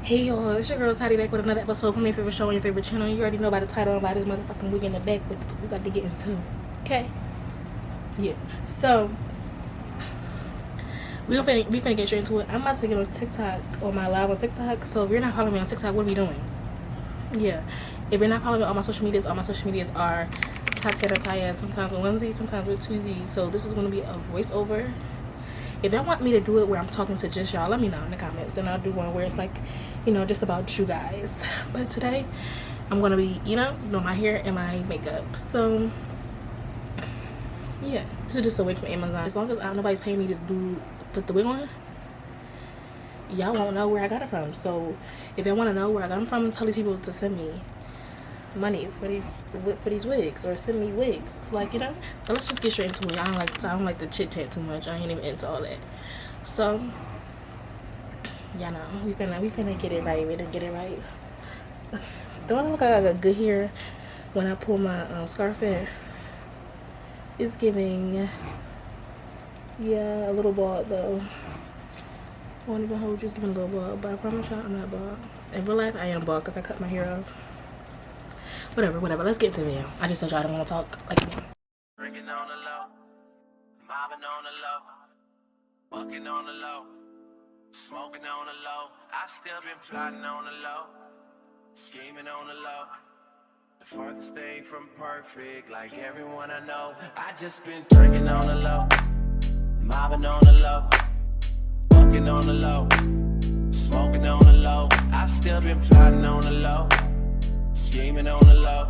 Hey y'all, it's your girl Toddy back with another episode from your favorite show on your favorite channel. You already know by the title and by this motherfucking wig in the back, but we about to get into, okay? Yeah. So we finna get straight into it. I'm about to get on TikTok, on my live on TikTok. So if you're not following me on TikTok, what are we doing? Yeah. If you're not following me on all my social medias are Tatiana Taya, sometimes with one Z, sometimes with two Z. So this is gonna be a voiceover. If y'all want me to do it where I'm talking to just y'all, let me know in the comments, and I'll do one where it's like, you know, just about you guys. But today I'm gonna be, you know, doing my hair and my makeup. So yeah, this is just a wig from Amazon. As long as nobody's paying me to put the wig on, y'all won't know where I got it from. So if y'all want to know where I got them from, tell these people to send me money for these wigs, or send me wigs, like, you know. But let's just get straight into it. I don't like to chit chat too much. I ain't even into all that. So y'all know we finna get it right. We done get it right. Don't I look like I got good hair when I pull my scarf in? It's giving, yeah, a little bald though. I won't even hold you. It's giving a little bald, but I promise y'all I'm not bald. In real life I am bald because I cut my hair off. Whatever, let's get to the video. I just said y'all don't want to talk like you want. Drinking on the low, mobbing on the low, bucking on the low, smoking on the low. I still been plotting on the low, scheming on the low. The furthest thing from perfect, like everyone I know. I just been drinking on the low, mobbing on the low, bucking on the low, smoking on the low. I still been plotting on the low, scheming on the low.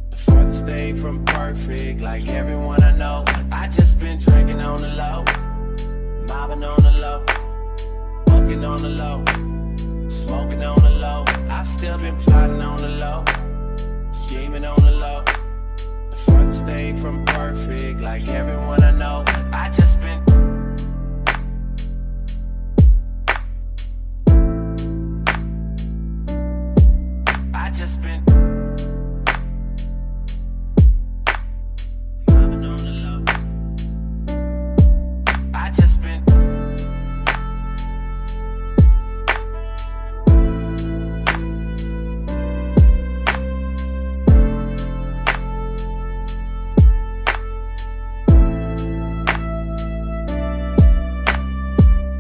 The furthest thing from perfect, like everyone I know. I just been drinking on the low, mobbing on the low, bucking on the low, smoking on the low. I still been plotting on the low, scheming on the low. The furthest thing from perfect, like everyone I know. I just been mobbing on the low. I just been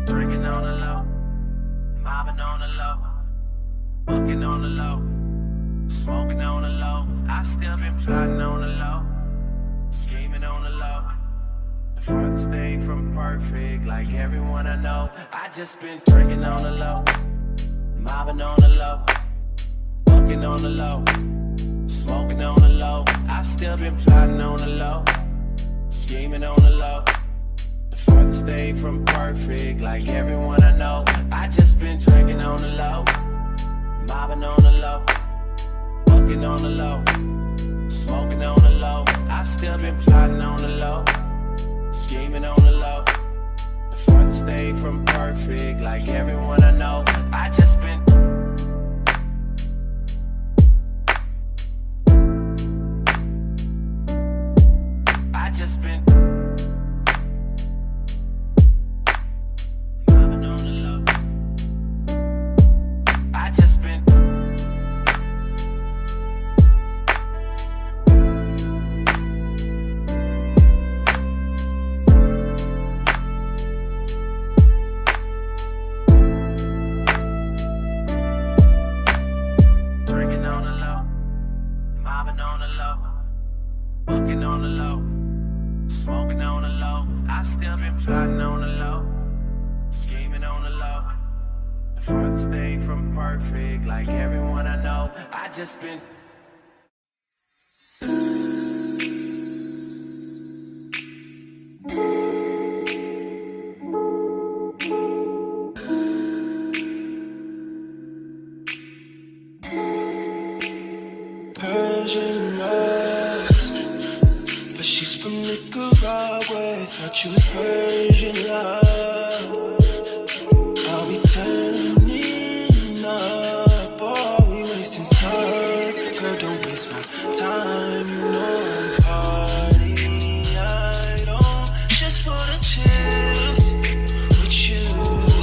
drinking on the low, mobbing on the low, bucking on the low, smoking on the low. I still been plotting on the low, scheming on the low. The furthest thing from perfect, like everyone I know. I just been drinking on the low, mobbing on the low, bucking on the low, smoking on the low. I still been plotting on the low, scheming on the low. The furthest thing from perfect, like everyone I know. I just been drinking on the low, mobbing on the low, bucking on the low, smoking on the low. I still been plotting on the low, scheming on the low. The furthest thing from perfect, like everyone I know. I just been mobbing on the low. I just been drinking on the low, mobbing on the low, bucking on the low, smoking on the low. I still been plotting on the low, scheming on the low. The furthest thing from perfect, like everyone I know. I just been Persian rose, but she's from Nicaragua. Thought she was Persian love. Are we turning up, or are we wasting time? Girl, don't waste my time. No party, I don't just wanna chill with you.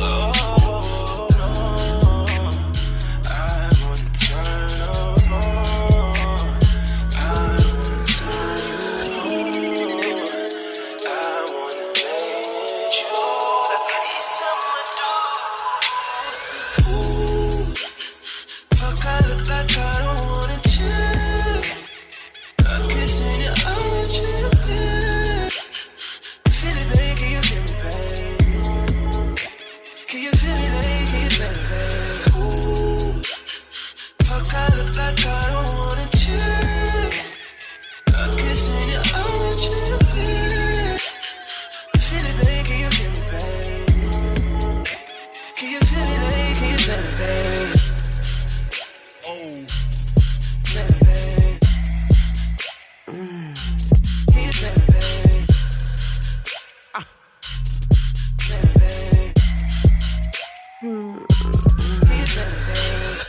Oh no. Fuck, I look like I don't wanna chill. I'm kissing you, I want you to feel. Feel it, baby, can you feel me, babe? Can you feel me, baby, can you feel me, babe? Ooh. Fuck, I look like I don't wanna chill. I'm kissing you, I want you to feel. Feel it, baby, can you feel me, babe? Can you feel me, baby, can you feel me, babe? Oh. Feel me, babe. Can you feel me, babe? Feel me, babe. Can you feel me, babe?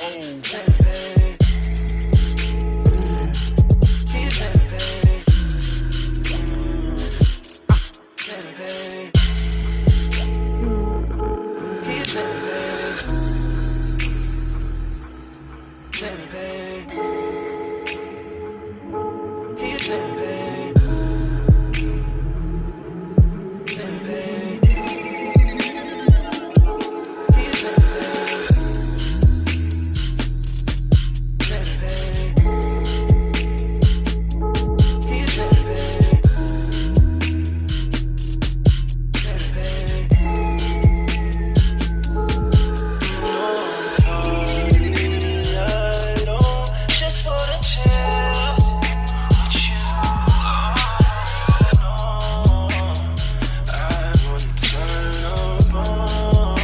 Oh. Feel me, babe. Can you feel me, babe? Feel me, babe. Can you feel me, babe? Feel me, babe. Can you feel me, babe? Feel me, babe. Can you feel me, babe? Feel me, babe. Can you feel me, babe? Feel me, babe. I don't just wanna chill with you. No, I wanna turn up on.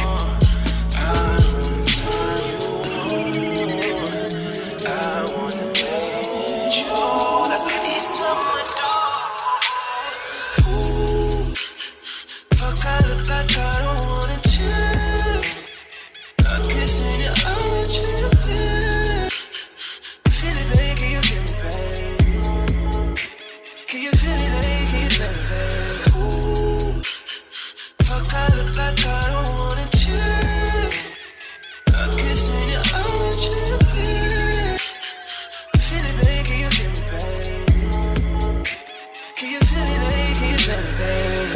I wanna turn you on. I wanna let you. That's the piece of my door. Ooh, fuck, I look like I don't wanna chill. I'm kissing you, I want you to feel. Feel it, baby, can you feel me, babe? Can you feel me, baby, can you feel me, babe? Ooh, fuck, I look like I don't wanna chill. I'm kissing you, I want you to feel. Feel it, baby, can you feel me, babe? Can you feel me, baby, can you feel me, babe?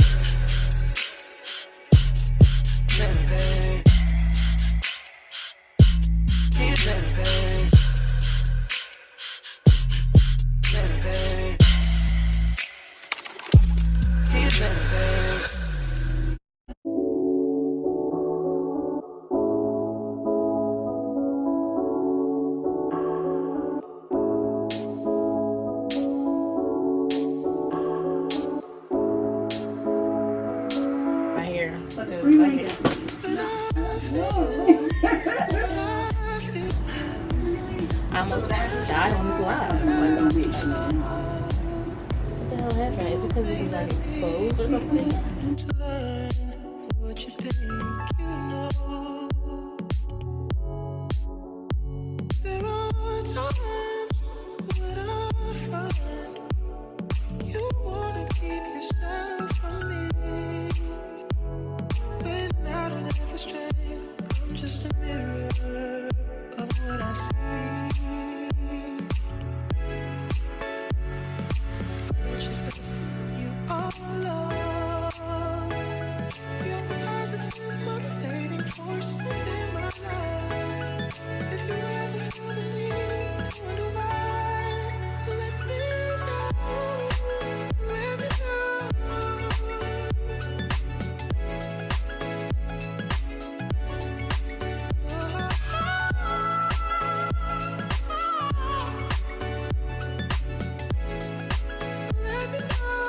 Feel me, babe. Can you feel me, babe? Feel me, babe. Can you feel me, babe? Right here. I almost died on this live. Like, what the hell happened? Is it because it was like exposed or something? To learn what you think you know. There are times when I find you wanna keep yourself from me. When I don't have the strength, I'm just a mirror of what I see. You are love. You're a positive, motivating force within my life. If you ever feel the need to wonder why, let me know. Let me know. Let me know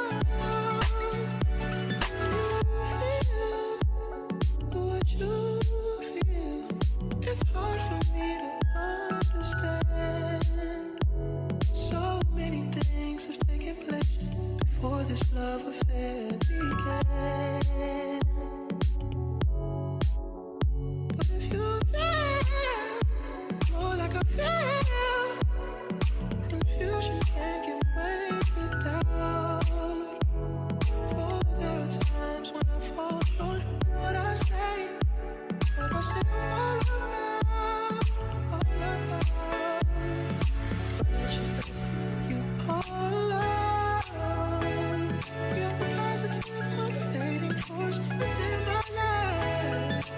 what you feel. It's hard for me to understand. So many things have taken place before this love affair began. But if you feel more like I feel, confusion can't give way to doubt. For there are times when I fall short. What I say I'm all about, all about. You are love. You're a positive, motivating force within my life.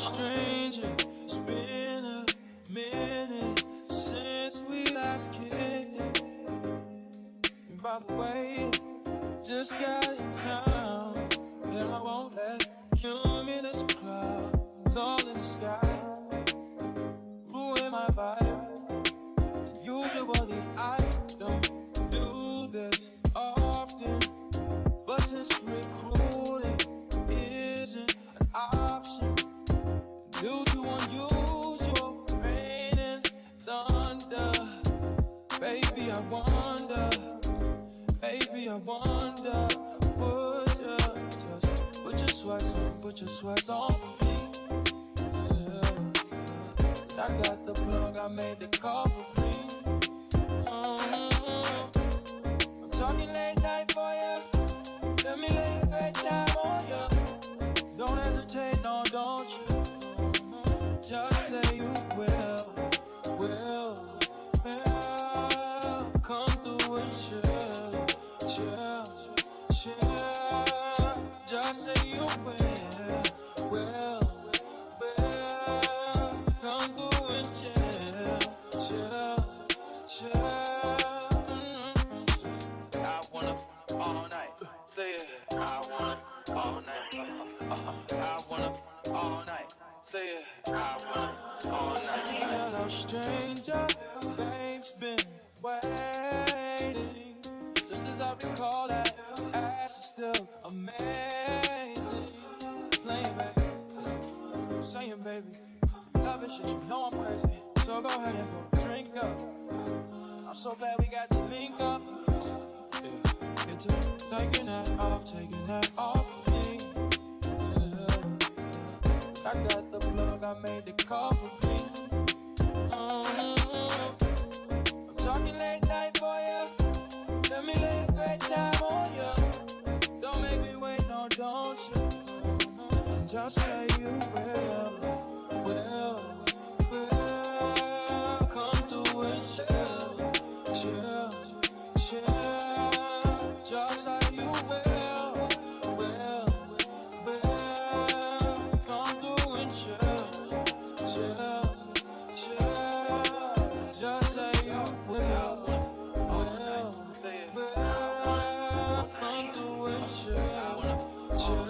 stranger. It's been a minute since we last kicked it. And by the way, just got in town, and I won't let cumulus clouds all in the sky ruin my vibe. Usually I don't do this often, but since recruiting isn't an option, due to unusual rain and thunder, baby I wonder, would you just put your sweats on for me? Yeah. I got the plug, I made the call for free. I'm talking late night for ya. Let me lay a great time on ya. Don't hesitate, no, don't you? Just say you will. Come through and chill. Just say you will. Come through and chill. I wanna all night. Say it. I wanna all night. I wanna all night. Say it. I wanna all night. Hello, stranger. Babe's been waiting. Just as I recall that ass is still amazing. Playing, baby. Saying, baby. Love it, shit, you know I'm crazy. So go ahead and pour a drink up. I'm so glad we got to link up. Yeah, it's taking that off of me. Yeah. I got the plug, I made the call for me. I'm talking late night for ya. Let me lay a great time on ya. Don't make me wait, no, don't you? Just say you will. Come through and chill. Just like you will. Come through and chill. Just like you will. Come through and chill.